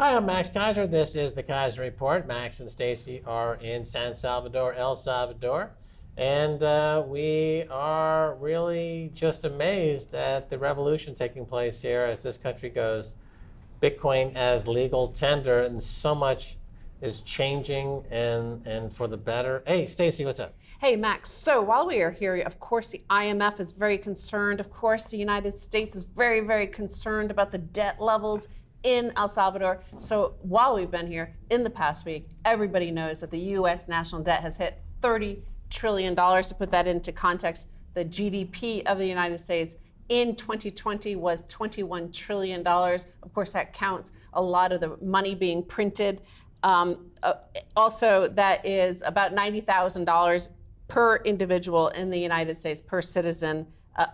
Hi, I'm Max Keiser. This is the Keiser Report. Max and Stacy are in San Salvador, El Salvador. And we are really just amazed at the revolution taking place here as this country goes Bitcoin as legal tender, and so much is changing and for the better. Hey, Stacy, what's up? Hey, Max. So while we are here, of course, the IMF is very concerned. Of course, the United States is very, very concerned about the debt levels in El Salvador. So while we've been here in the past week, everybody knows that the U.S. national debt has hit $30 trillion. To put that into context, the GDP of the United States in 2020 was $21 trillion. Of course, that counts a lot of the money being printed. Also, that is about $90,000 per individual in the United States, per citizen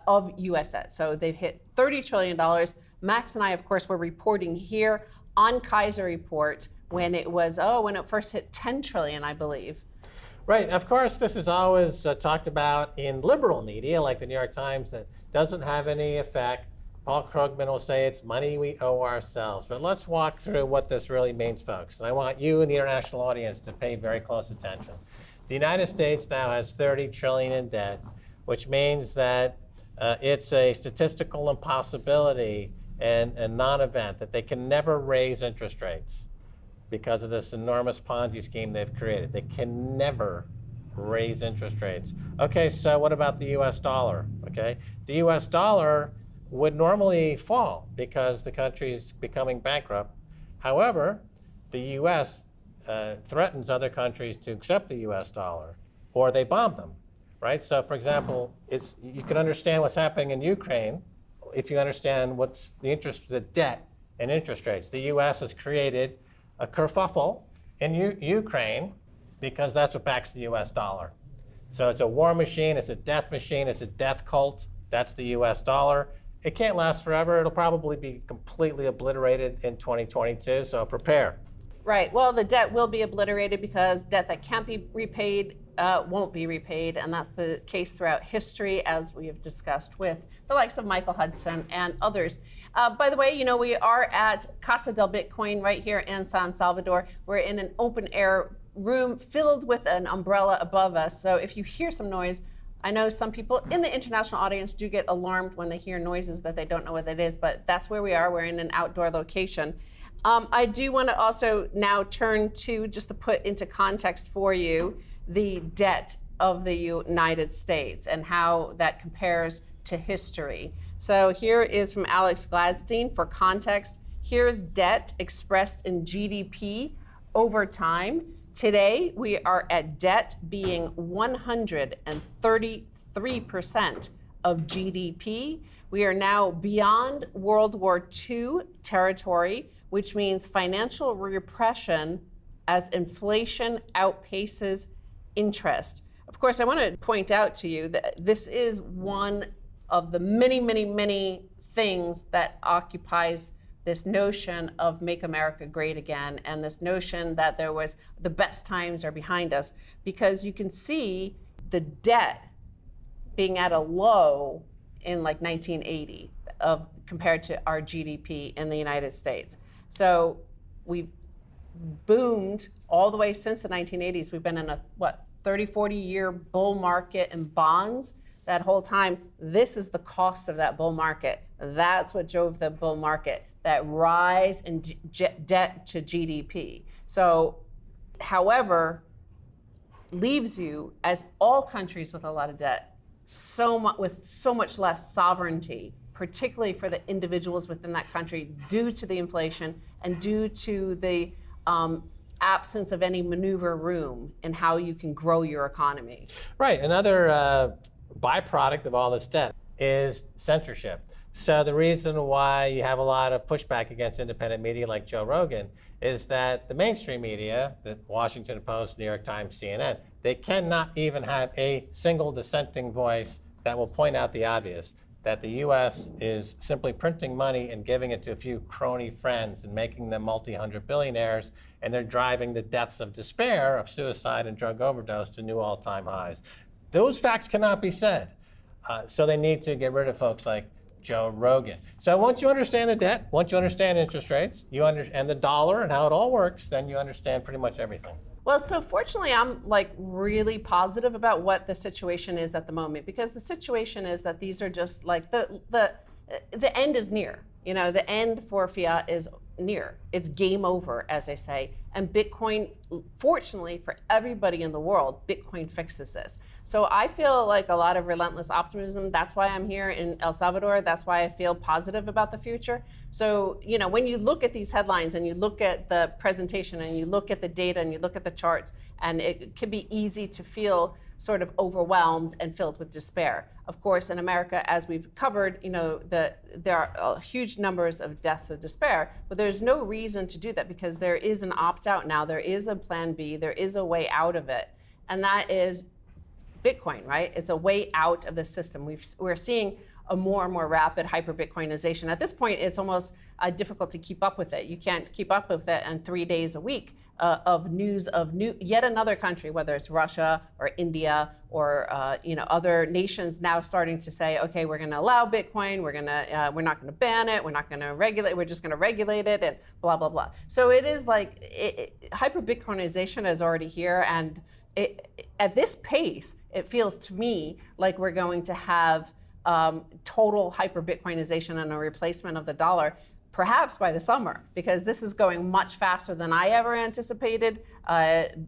of U.S. debt. So they've hit $30 trillion. Max and I, of course, were reporting here on Keiser Report when it was, when it first hit 10 trillion, I believe. Right. Of course, this is always talked about in liberal media, like the New York Times, that doesn't have any effect. Paul Krugman will say it's money we owe ourselves. But let's walk through what this really means, folks. And I want you and the international audience to pay very close attention. The United States now has 30 trillion in debt, which means that it's a statistical impossibility and a non-event, that they can never raise interest rates because of this enormous Ponzi scheme they've created. They can never raise interest rates. Okay, so what about the US dollar? Okay, the US dollar would normally fall because the country's becoming bankrupt. However, the US threatens other countries to accept the US dollar, or they bomb them, right? So for example, you can understand what's happening in Ukraine if you understand what's the debt and interest rates. The US has created a kerfuffle in Ukraine because that's what backs the US dollar. So it's a war machine, it's a death machine, it's a death cult. That's the US dollar. It can't last forever. It'll probably be completely obliterated in 2022, so prepare. Right. Well, the debt will be obliterated because debt that can't be repaid won't be repaid, and that's the case throughout history, as we have discussed with the likes of Michael Hudson and others. By the way, we are at Casa del Bitcoin right here in San Salvador. We're in an open air room filled with an umbrella above us. So if you hear some noise, I know some people in the international audience do get alarmed when they hear noises that they don't know what it is, but that's where we are. We're in an outdoor location. I do want to also now turn to, just to put into context for you, the debt of the United States and how that compares to history. So here is from Alex Gladstein for context. Here's debt expressed in GDP over time. Today, we are at debt being 133% of GDP. We are now beyond World War II territory, which means financial repression as inflation outpaces interest. Of course, I want to point out to you that this is one of the many, many, many things that occupies this notion of Make America Great Again, and this notion that the best times are behind us, because you can see the debt being at a low in like 1980 compared to our GDP in the United States. So we've boomed all the way since the 1980s. We've been in a 30, 40-year bull market in bonds. That whole time, this is the cost of that bull market. That's what drove the bull market, that rise in debt to GDP. So, however, leaves you, as all countries with a lot of debt, with so much less sovereignty, particularly for the individuals within that country, due to the inflation and due to the absence of any maneuver room in how you can grow your economy. Right. Another byproduct of all this debt is censorship. So the reason why you have a lot of pushback against independent media like Joe Rogan is that the mainstream media, the Washington Post, New York Times, CNN, they cannot even have a single dissenting voice that will point out the obvious, that the U.S. is simply printing money and giving it to a few crony friends and making them multi-hundred billionaires, and they're driving the deaths of despair, of suicide and drug overdose to new all-time highs. Those facts cannot be said. So they need to get rid of folks like Joe Rogan. So once you understand the debt, once you understand interest rates, and the dollar and how it all works, then you understand pretty much everything. Well, so fortunately, I'm like really positive about what the situation is at the moment, because the situation is that these are just like the end is near. You know, the end for fiat is near. It's game over, as they say. And Bitcoin, fortunately for everybody in the world, Bitcoin fixes this. So I feel like a lot of relentless optimism. That's why I'm here in El Salvador. That's why I feel positive about the future. So, you know, when you look at these headlines and you look at the presentation and you look at the data and you look at the charts, and it can be easy to feel sort of overwhelmed and filled with despair. Of course, in America, as we've covered, you know, there are huge numbers of deaths of despair, but there's no reason to do that because there is an opt-out now. There is a plan B. There is a way out of it, and that is Bitcoin, right? It's a way out of the system. We're seeing a more and more rapid hyper-Bitcoinization. At this point, it's almost difficult to keep up with it. You can't keep up with it in 3 days a week of news of yet another country, whether it's Russia or India or you know, other nations now starting to say, okay, we're going to allow Bitcoin. We're not going to ban it. We're not going to regulate. We're just going to regulate it, and blah blah blah. So it is like hyper-Bitcoinization is already here, and at this pace, it feels to me like we're going to have total hyper-Bitcoinization and a replacement of the dollar, perhaps by the summer, because this is going much faster than I ever anticipated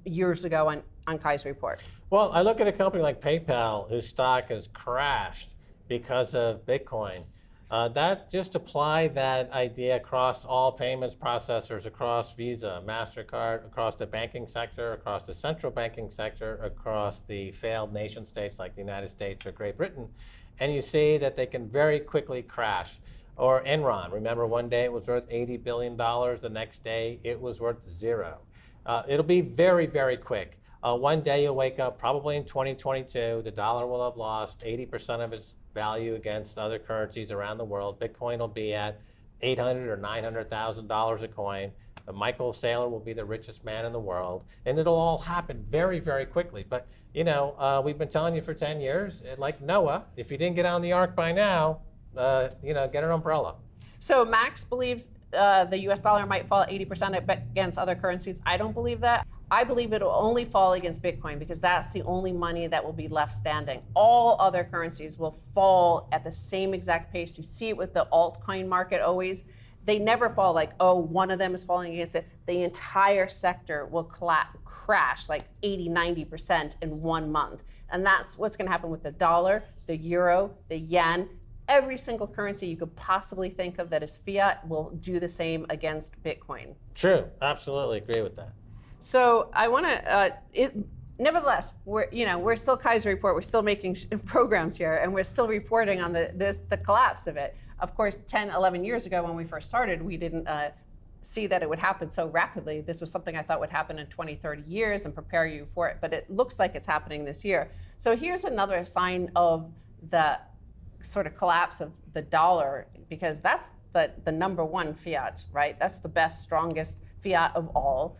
years ago on Keiser Report. Well, I look at a company like PayPal, whose stock has crashed because of Bitcoin. That just apply that idea across all payments processors, across Visa, MasterCard, across the banking sector, across the central banking sector, across the failed nation states like the United States or Great Britain, and you see that they can very quickly crash. Or Enron, remember one day it was worth $80 billion, the next day it was worth zero. It'll be very, very quick. One day you'll wake up, probably in 2022, the dollar will have lost 80% of its value against other currencies around the world. Bitcoin will be at $800,000 or $900,000 a coin. Michael Saylor will be the richest man in the world, and it'll all happen very, very quickly. But you know, we've been telling you for 10 years, like Noah, if you didn't get on the ark by now, you know, get an umbrella. So Max believes the US dollar might fall 80% against other currencies. I don't believe that. I believe it will only fall against Bitcoin because that's the only money that will be left standing. All other currencies will fall at the same exact pace. You see it with the altcoin market always. They never fall like, oh, one of them is falling against it. The entire sector will crash like 80, 90% in 1 month. And that's what's going to happen with the dollar, the euro, the yen. Every single currency you could possibly think of that is fiat will do the same against Bitcoin. True, absolutely agree with that. So I want to, nevertheless, we're still Keiser Report. We're still making programs here, and we're still reporting on the collapse of it. Of course, 10, 11 years ago when we first started, we didn't see that it would happen so rapidly. This was something I thought would happen in 20, 30 years and prepare you for it, but it looks like it's happening this year. So here's another sign of the sort of collapse of the dollar, because that's the number one fiat, right? That's the best, strongest fiat of all.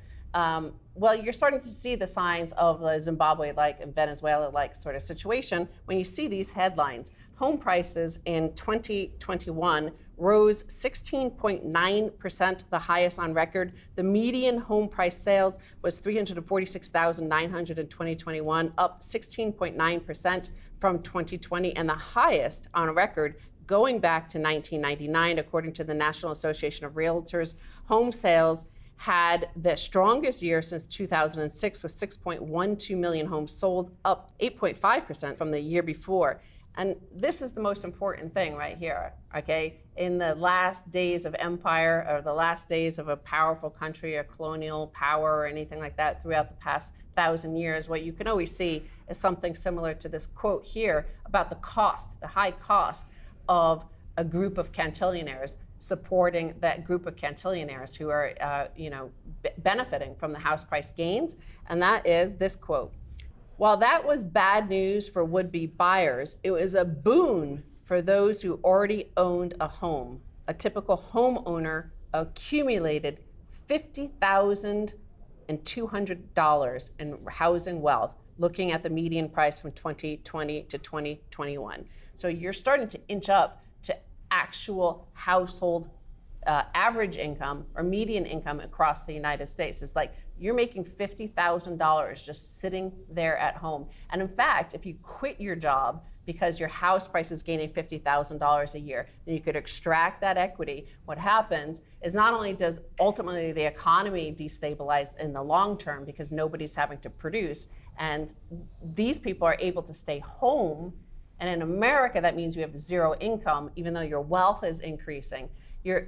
Well, you're starting to see the signs of the Zimbabwe-like and Venezuela-like sort of situation when you see these headlines. Home prices in 2021 rose 16.9%, the highest on record. The median home price sales was $346,900 in 2021, up 16.9% from 2020, and the highest on record going back to 1999, according to the National Association of Realtors. Home sales had the strongest year since 2006 with 6.12 million homes sold, up 8.5% from the year before. And this is the most important thing right here, okay? In the last days of empire, or the last days of a powerful country, a colonial power or anything like that throughout the past 1,000 years, what you can always see is something similar to this quote here about the cost, the high cost of a group of cantillionaires supporting that group of cantillionaires who are benefiting from the house price gains. And that is this quote: "While that was bad news for would-be buyers, it was a boon for those who already owned a home. A typical homeowner accumulated $50,200 in housing wealth, looking at the median price from 2020 to 2021. So you're starting to inch up to actual household average income or median income across the United States. It's like you're making $50,000 just sitting there at home. And in fact, if you quit your job because your house price is gaining $50,000 a year, then you could extract that equity. What happens is not only does ultimately the economy destabilize in the long term because nobody's having to produce, and these people are able to stay home. And in America, that means you have zero income, even though your wealth is increasing. You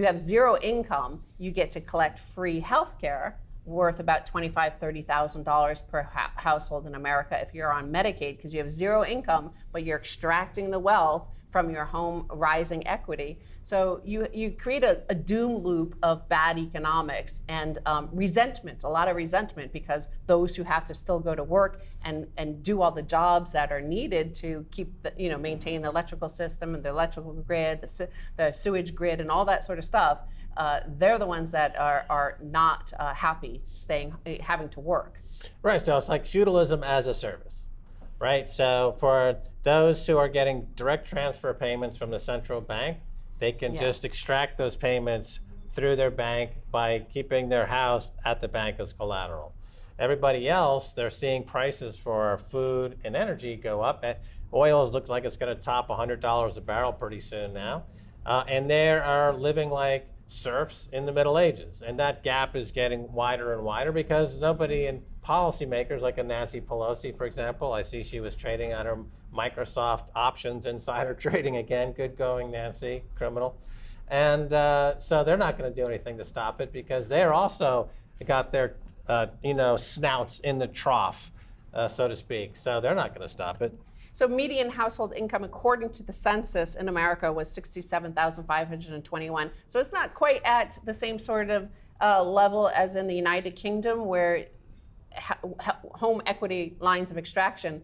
have zero income, you get to collect free health care worth about $25,000, $30,000 per household in America if you're on Medicaid, because you have zero income, but you're extracting the wealth from your home rising equity. So you create a doom loop of bad economics and resentment, a lot of resentment, because those who have to still go to work and do all the jobs that are needed to keep maintain the electrical system and the electrical grid, the sewage grid, and all that sort of stuff. They're the ones that are not happy having to work. Right, so it's like feudalism as a service, right? So for those who are getting direct transfer payments from the central bank, they can just extract those payments through their bank by keeping their house at the bank as collateral. Everybody else, they're seeing prices for food and energy go up. Oil looks like it's going to top $100 a barrel pretty soon now. And they are living like serfs in the Middle Ages. And that gap is getting wider and wider because nobody in policymakers, like a Nancy Pelosi, for example, I see she was trading on her Microsoft options, insider trading again. Good going, Nancy, criminal. And so they're not going to do anything to stop it because they're also got their snouts in the trough, so to speak. So they're not going to stop it. So median household income, according to the census in America, was $67,521. So it's not quite at the same sort of level as in the United Kingdom, where home equity lines of extraction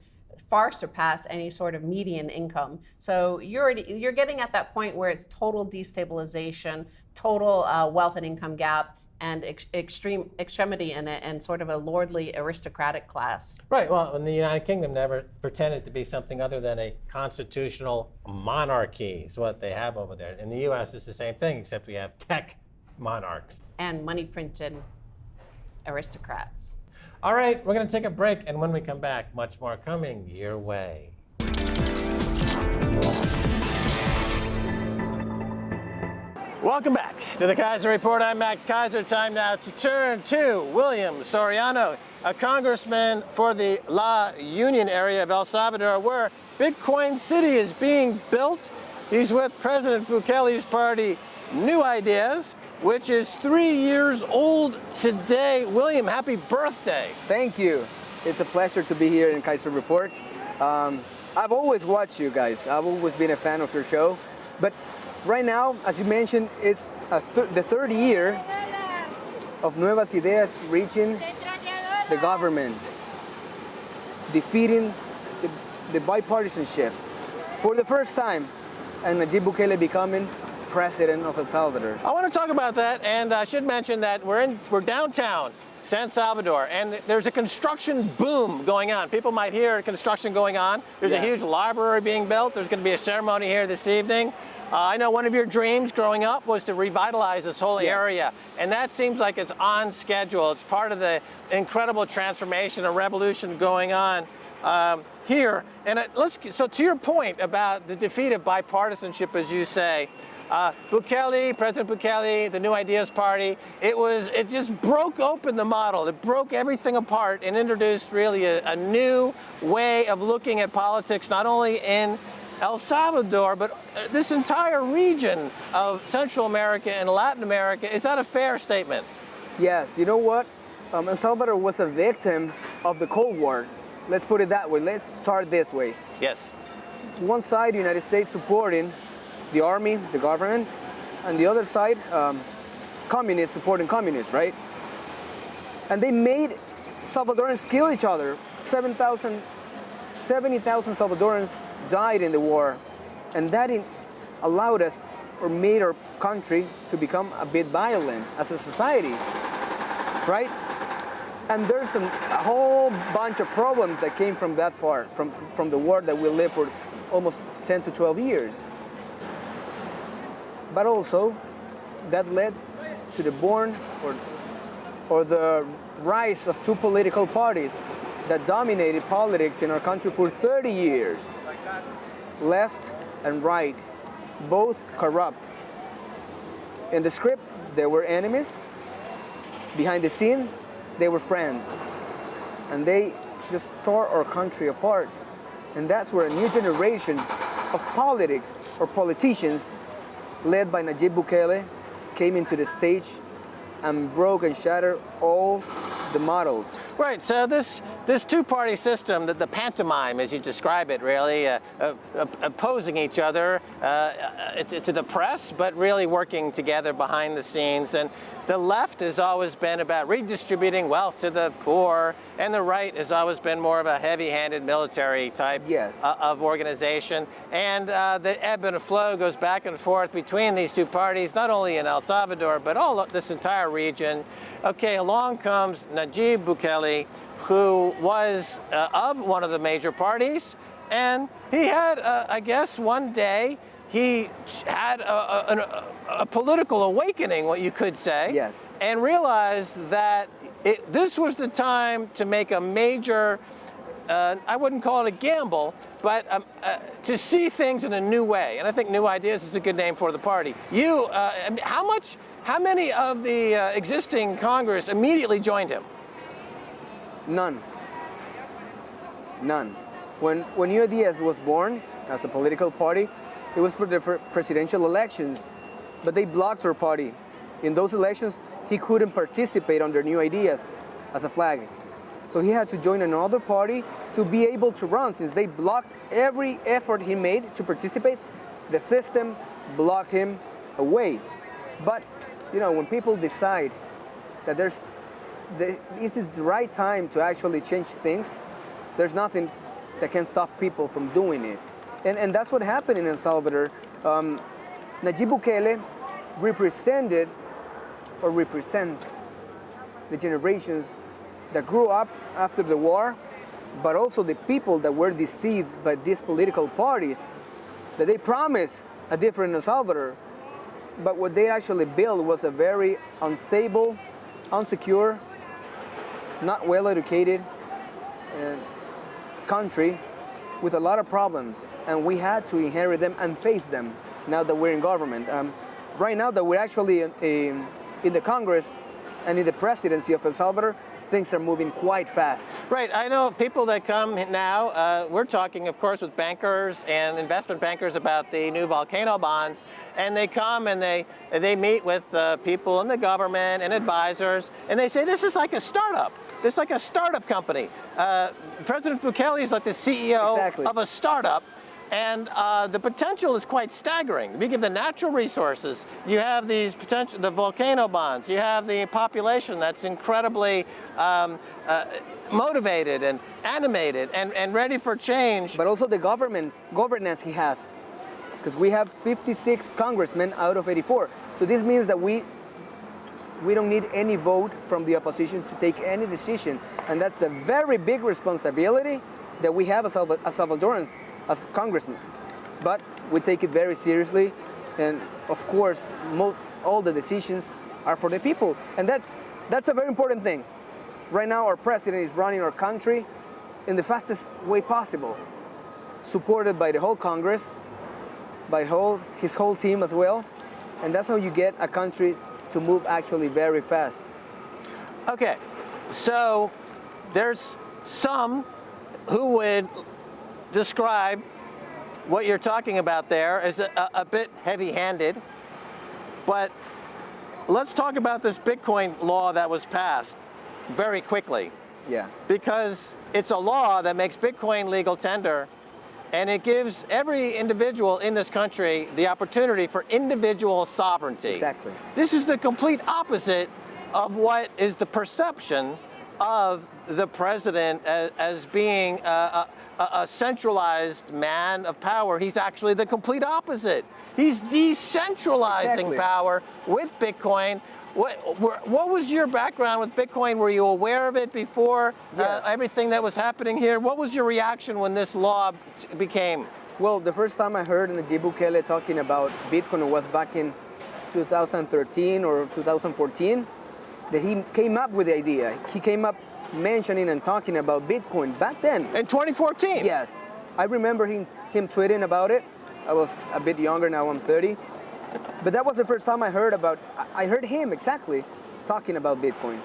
far surpass any sort of median income. So you're getting at that point where it's total destabilization, total wealth and income gap, and extremity in it, and sort of a lordly aristocratic class. Right, well, and the United Kingdom never pretended to be something other than a constitutional monarchy is what they have over there. In the US, it's the same thing, except we have tech monarchs. And money printed aristocrats. All right, we're gonna take a break, and when we come back, much more coming your way. Welcome back to the Keiser Report. I'm Max Keiser. Time now to turn to William Soriano, a congressman for the La Union area of El Salvador, where Bitcoin City is being built. He's with President Bukele's party, New Ideas, which is 3 years old today. William, happy birthday. Thank you. It's a pleasure to be here in Keiser Report. I've always watched you guys. I've always been a fan of your show. But right now, as you mentioned, it's the third year of Nuevas Ideas reaching the government, defeating the bipartisanship for the first time, and Nayib Bukele becoming president of El Salvador. I want to talk about that, and I should mention that we're downtown San Salvador, and there's a construction boom going on. People might hear construction going on. There's a huge library being built. There's going to be a ceremony here this evening. I know one of your dreams growing up was to revitalize this whole area, and that seems like it's on schedule. It's part of the incredible transformation and revolution going on here. And so to your point about the defeat of bipartisanship, as you say, President Bukele, the New Ideas Party, it just broke open the model. It broke everything apart and introduced really a new way of looking at politics, not only in El Salvador, but this entire region of Central America and Latin America. Is that a fair statement? Yes, you know what? El Salvador was a victim of the Cold War. Let's put it that way. Let's start this way. Yes. One side, the United States supporting the army, the government, and the other side, communists supporting communists, right? And they made Salvadorans kill each other. 70,000 Salvadorans died in the war, and that allowed us, or made our country to become a bit violent as a society, right? And there's a whole bunch of problems that came from that part, from the war that we lived for almost 10 to 12 years. But also, that led to the or the rise of two political parties that dominated politics in our country for 30 years. Left and right, both corrupt. In the script, they were enemies. Behind the scenes, they were friends. And they just tore our country apart. And that's where a new generation of politics or politicians led by Najib Bukele came into the stage and broke and shattered all the models. Right, so this two-party system, the pantomime, as you describe it, really, opposing each other to the press, but really working together behind the scenes. And the left has always been about redistributing wealth to the poor, and the right has always been more of a heavy-handed military type of organization. And the ebb and flow goes back and forth between these two parties, not only in El Salvador, but all of this entire region. Okay, along comes Najib Bukele, who was of one of the major parties, and he had, I guess, one day, he had a political awakening, what you could say, Yes. and realized that this was the time to make a major, I wouldn't call it a gamble, but to see things in a new way. And I think New Ideas is a good name for the party. How many of the existing Congress immediately joined him? None. None. When New Ideas was born as a political party, it was for the presidential elections, but they blocked our party. In those elections, he couldn't participate under New Ideas as a flag. So he had to join another party to be able to run. Since they blocked every effort he made to participate, the system blocked him away. But, you know, when people decide that this is the right time to actually change things, there's nothing that can stop people from doing it. And that's what happened in El Salvador. Najib Bukele represents the generations that grew up after the war, but also the people that were deceived by these political parties, that they promised a different El Salvador, but what they actually built was a very unstable, unsecure, not well-educated country with a lot of problems, and we had to inherit them and face them now that we're in government. Right now that we're actually in the Congress and in the presidency of El Salvador, things are moving quite fast. Right, I know people that come now, we're talking, of course, with bankers and investment bankers about the new volcano bonds, and they come and they meet with people in the government and advisors, and they say, this is like a startup. This is like a startup company. President Bukele is like the CEO of a startup, and the potential is quite staggering. We give the natural resources. You have these the volcano bonds. You have the population that's incredibly motivated and animated and ready for change. But also the governance he has, because we have 56 congressmen out of 84. So this means that we don't need any vote from the opposition to take any decision. And that's a very big responsibility that we have as Salvadorans, as congressmen. But we take it very seriously. And of course, all the decisions are for the people. And that's a very important thing. Right now, our president is running our country in the fastest way possible, supported by the whole Congress, by his whole team as well. And that's how you get a country to move actually very fast. Okay, so there's some who would describe what you're talking about there as a bit heavy-handed, but let's talk about this Bitcoin law that was passed very quickly. Yeah. Because it's a law that makes Bitcoin legal tender, and it gives every individual in this country the opportunity for individual sovereignty. Exactly. This is the complete opposite of what is the perception of the president as being a centralized man of power. He's actually the complete opposite. He's decentralizing power with Bitcoin. What was your background with Bitcoin? Were you aware of it before everything that was happening here? What was your reaction when this law became? Well, the first time I heard Najib Bukele talking about Bitcoin was back in 2013 or 2014 that he came up with the idea. He came up mentioning and talking about Bitcoin back then. In 2014? Yes. I remember him tweeting about it. I was a bit younger, now I'm 30. But that was the first time I heard him exactly talking about Bitcoin.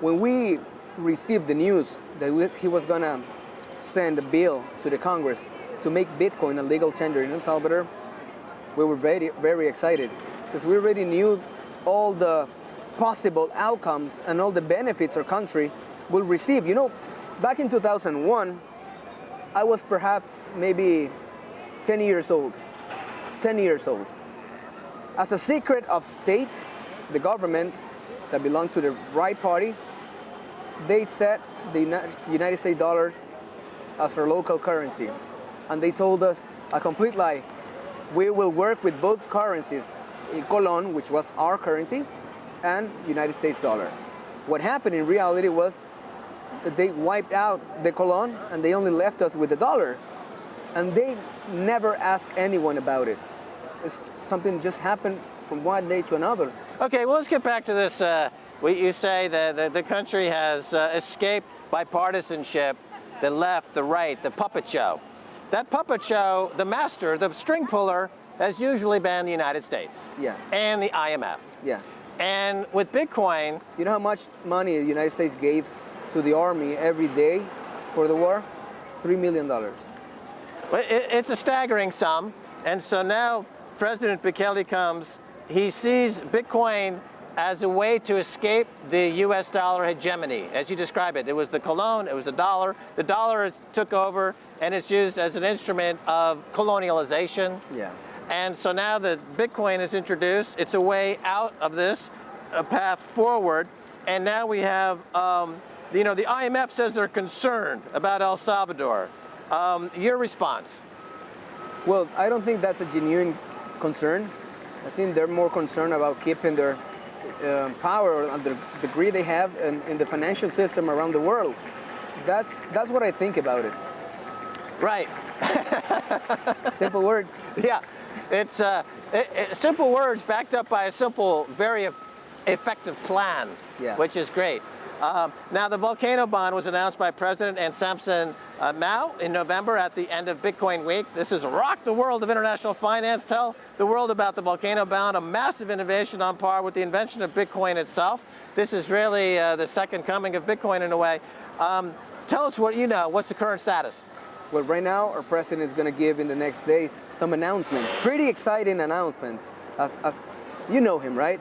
When we received the news that he was gonna send a bill to the Congress to make Bitcoin a legal tender in El Salvador, we were very, very excited because we already knew all the possible outcomes and all the benefits our country will receive. You know, back in 2001, I was perhaps maybe 10 years old. 10 years old. As a secret of state, the government that belonged to the right party, they set the United States dollars as our local currency. And they told us a complete lie. We will work with both currencies, El Colón, which was our currency, and United States dollar. What happened in reality was that they wiped out the Colón and they only left us with the dollar. And they never asked anyone about it. It's something just happened from one day to another. Okay, well, let's get back to this. You say that the country has escaped bipartisanship, the left, the right, the puppet show. That puppet show, the master, the string puller, has usually been the United States. Yeah. And the IMF. Yeah. And with Bitcoin... You know how much money the United States gave to the army every day for the war? $3 million. It's a staggering sum. And so now President Bukele comes, he sees Bitcoin as a way to escape the US dollar hegemony. As you describe it, it was the colon, it was the dollar. The dollar took over and it's used as an instrument of colonialization. Yeah. And so now that Bitcoin is introduced, it's a way out of this, a path forward. And now we have, the IMF says they're concerned about El Salvador. Your response? Well, I don't think that's a genuine concern. I think they're more concerned about keeping their power and the degree they have in the financial system around the world. That's what I think about it. Right. Simple words. Yeah, it's simple words backed up by a simple, very effective plan, Yeah. which is great. Now, the volcano bond was announced by President and Samson Mao in November at the end of Bitcoin Week. This has rocked the world of international finance. Tell the world about the volcano bond, a massive innovation on par with the invention of Bitcoin itself. This is really the second coming of Bitcoin in a way. Tell us what you know. What's the current status? Well, right now, our president is going to give in the next days some announcements, pretty exciting announcements. As you know him, right?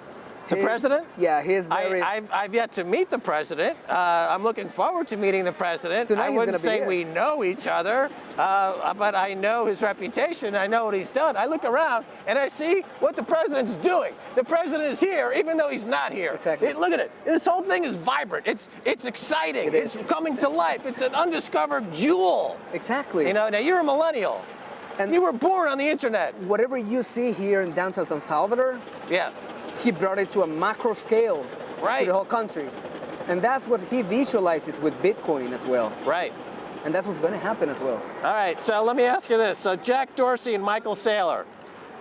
The president? Yeah, he is very... I've yet to meet the president. I'm looking forward to meeting the president. Tonight I he's wouldn't gonna be say here. we know each other, but I know his reputation. I know what he's done. I look around and I see what the president's doing. The president is here, even though he's not here. Exactly. Look at it. This whole thing is vibrant. It's exciting. It is. It's coming to life. It's an undiscovered jewel. Exactly. You know, now you're a millennial. And you were born on the internet. whatever you see here in downtown San Salvador, Yeah. he brought it to a macro scale Right. to the whole country. And that's what he visualizes with Bitcoin as well. Right. And that's what's going to happen as well. All right, so let me ask you this. So Jack Dorsey and Michael Saylor,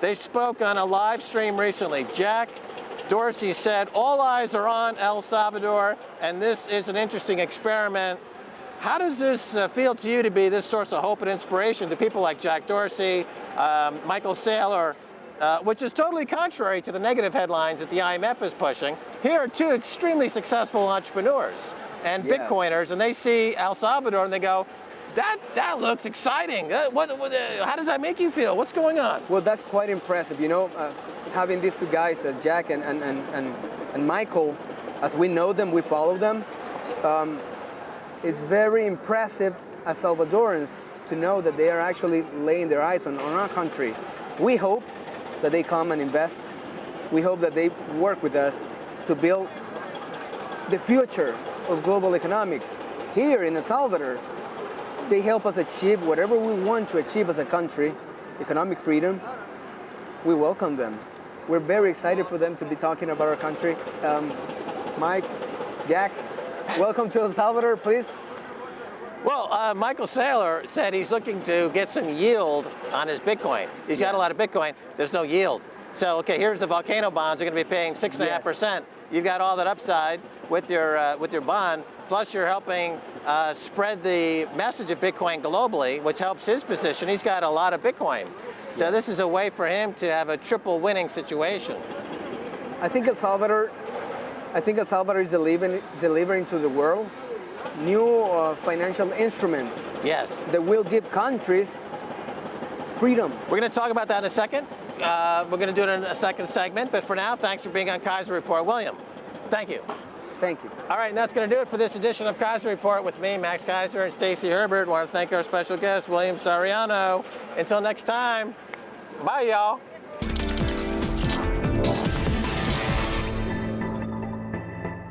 they spoke on a live stream recently. Jack Dorsey said, all eyes are on El Salvador, and this is an interesting experiment. How does this feel to you to be this source of hope and inspiration to people like Jack Dorsey, Michael Saylor, which is totally contrary to the negative headlines that the IMF is pushing? Here are two extremely successful entrepreneurs and Yes. Bitcoiners, and they see El Salvador and they go, that looks exciting. How does that make you feel? What's going on? Well, that's quite impressive. You know, having these two guys, Jack and Michael, as we know them, we follow them. It's very impressive as Salvadorans to know that they are actually laying their eyes on our country. We hope that they come and invest. We hope that they work with us to build the future of global economics. Here in El Salvador, they help us achieve whatever we want to achieve as a country, economic freedom. We welcome them. We're very excited for them to be talking about our country. Mike, Jack, welcome to El Salvador, please. Well, Michael Saylor said he's looking to get some yield on his Bitcoin. He's got a lot of Bitcoin. There's no yield. So, okay, here's the volcano bonds. You're going to be paying 6.5%. You've got all that upside with your bond. Plus, you're helping spread the message of Bitcoin globally, which helps his position. He's got a lot of Bitcoin. So this is a way for him to have a triple winning situation. I think El Salvador is delivering to the world new financial instruments Yes. that will give countries freedom. We're going to talk about that in a second. We're going to do it in a second segment. But for now, thanks for being on Keiser Report. William, thank you. Thank you. All right, and that's going to do it for this edition of Keiser Report with me, Max Keiser, and Stacy Herbert. I want to thank our special guest, William Soriano. Until next time, bye, y'all.